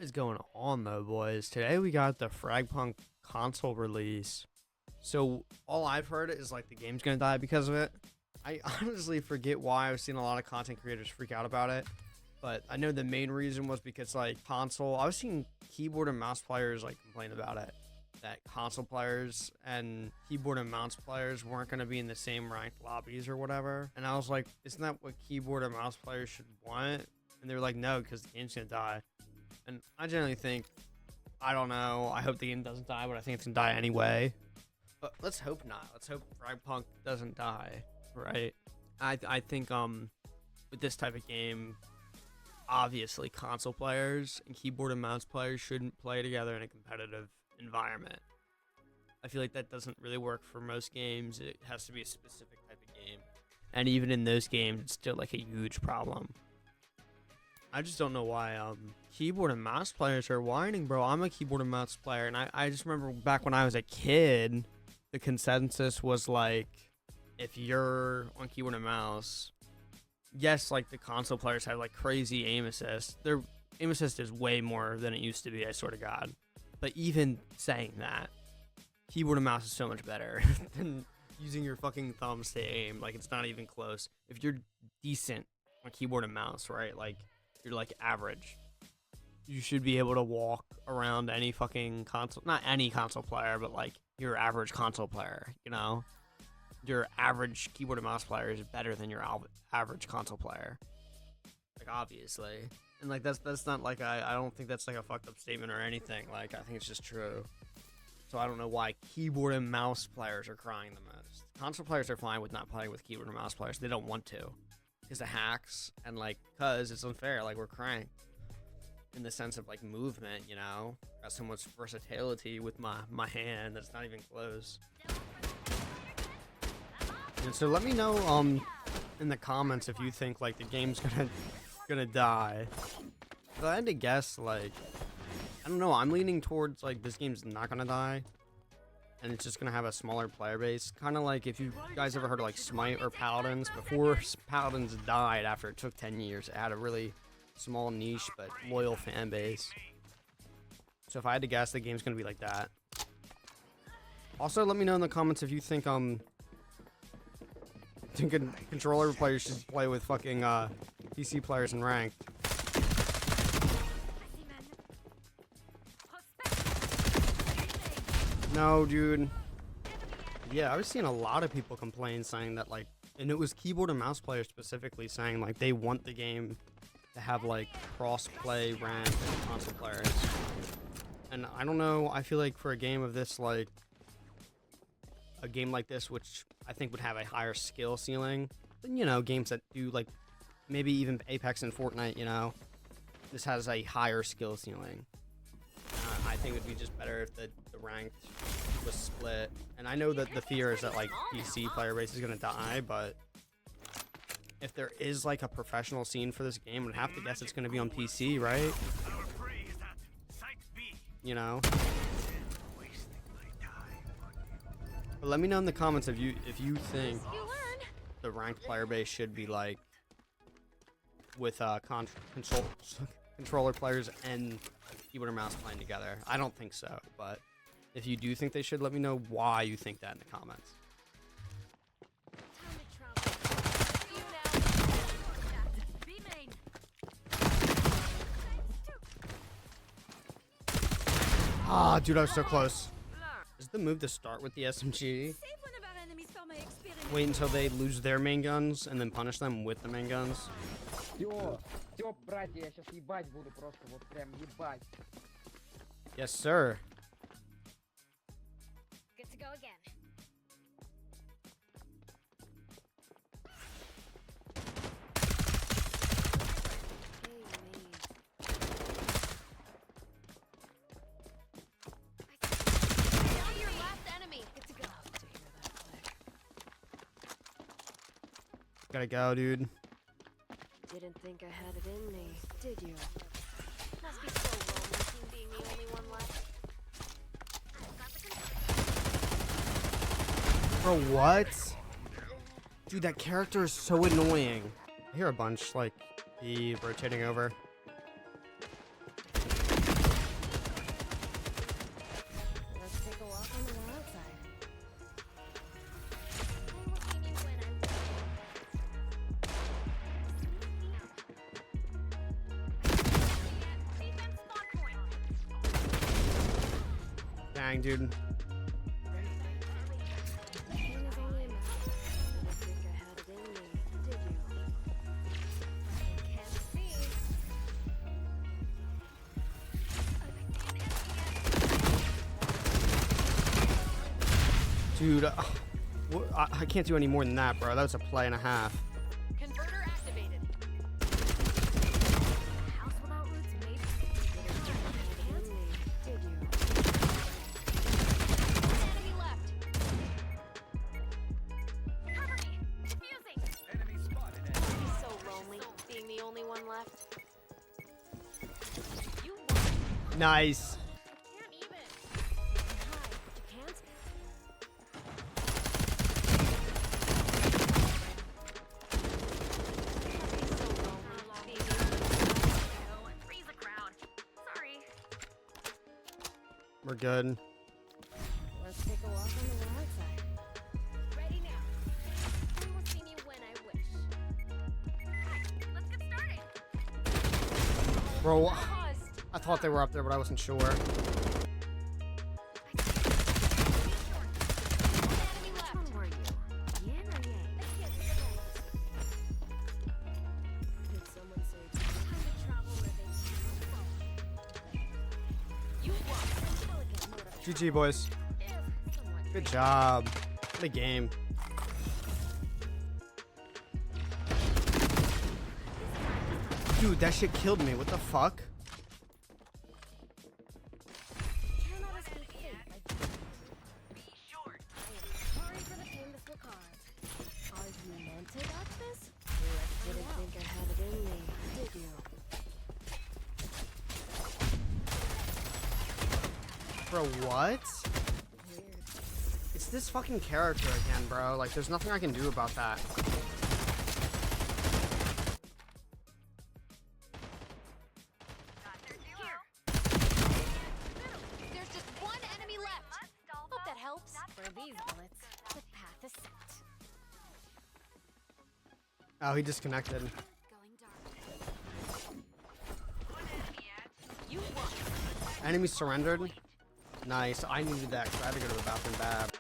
What is going on though, boys? Today we got the Fragpunk console release. So all I've heard is like the game's gonna die because of it. I honestly forget why. I was seeing a lot of content creators freak out about it, but I know the main reason was because like console. I was seeing keyboard and mouse players like complain about it, that console players and keyboard and mouse players weren't gonna be in the same ranked lobbies or whatever. And I was like, isn't that what keyboard and mouse players should want? And they were like, no, because the game's gonna die. And I generally think, I don't know, I hope the game doesn't die, but I think it's gonna die anyway. But let's hope not. Let's hope Fragpunk doesn't die, right? I think with this type of game, obviously console players and keyboard and mouse players shouldn't play together in a competitive environment. I feel like that doesn't really work for most games. It has to be a specific type of game. And even in those games, it's still like a huge problem. I just don't know why keyboard and mouse players are whining, bro. I'm a keyboard and mouse player, and I just remember back when I was a kid, the consensus was like, if you're on keyboard and mouse, yes, like the console players have like crazy aim assist. Their aim assist is way more than it used to be, I swear to God. But even saying that, keyboard and mouse is so much better than using your fucking thumbs to aim. Like, it's not even close. If you're decent on keyboard and mouse, right, like you're like average, you should be able to walk around any fucking console, not any console player, but like your average console player, you know? Your average keyboard and mouse player is better than your average console player, like, obviously. And like that's not like I don't think that's like a fucked up statement or anything. Like, I think it's just true. So I don't know why keyboard and mouse players are crying the most. Console players are fine with not playing with keyboard and mouse players. They don't want to because of hacks and like because it's unfair. Like, we're crying in the sense of like movement, you know? Got so much versatility with my hand that's not even close. And so let me know in the comments if you think like the game's gonna die. If I had to guess, like, I don't know, I'm leaning towards like this game's not gonna die and it's just gonna have a smaller player base, kind of like if you guys ever heard of like Smite or Paladins. Before Paladins died, after it took 10 years, it had a really small niche but loyal fan base. So if I had to guess, the game's gonna be like that. Also, let me know in the comments if you think controller players should play with fucking PC players in ranked. No, dude. Yeah, I was seeing a lot of people complain, saying that like, and it was keyboard and mouse players specifically saying like they want the game to have like cross-play ranked and console players. And I don't know, I feel like for a game of this, like a game like this, which I think would have a higher skill ceiling than, you know, games that do like maybe even Apex and Fortnite, you know, this has a higher skill ceiling. I think it would be just better if the ranked was split. And I know that the fear is that like PC player base is gonna die, but if there is like a professional scene for this game, I'd have to guess it's gonna be on PC, right? You know? But let me know in the comments if you think the ranked player base should be like with controller players and keyboard and mouse playing together. I don't think so, but if you do think they should, let me know why you think that in the comments. Ah, dude, I was so close. Is the move to start with the SMG? Wait until they lose their main guns and then punish them with the main guns? Yes, sir. Good to go again. Gotta go, dude. Didn't think I had it in me, did you? Must be so lonely being the only one left. Bro, what? Dude, that character is so annoying. I hear a bunch, like, rotating over. Dang, dude. Dude, I can't do any more than that, bro. That was a play and a half. Converter activated. House without roots, maybe. Did you? Enemy left. Cover me. Defusing. Enemy spotted. Must be so lonely, being the only one left. You won. Nice. Can't even. Hi, you can't? We're good. Let's take a walk on the wild side. Ready now. We will see me when I wish. Hi, let's get started. Bro, Paused. I thought they were up there, but I wasn't sure. Enemy left. Where were you? Yin or yang? Let's get started. Did someone say it's time to travel where they you won. GG, boys. Good job. What a game. Dude, that shit killed me. What the fuck? Cannot escape fate like this. Be short. I am sorry for the pain this will cause. Are you meant to dodge this? Didn't think I had it in me, did you? Bro, what? Weird. It's this fucking character again, bro. Like, there's nothing I can do about that. Here. There's just one enemy left. Hope that helps. For these bullets, the path is set. Oh, he disconnected. Going dark. You won. Enemy surrendered. Nice. I needed that because I had to go to the bathroom bad.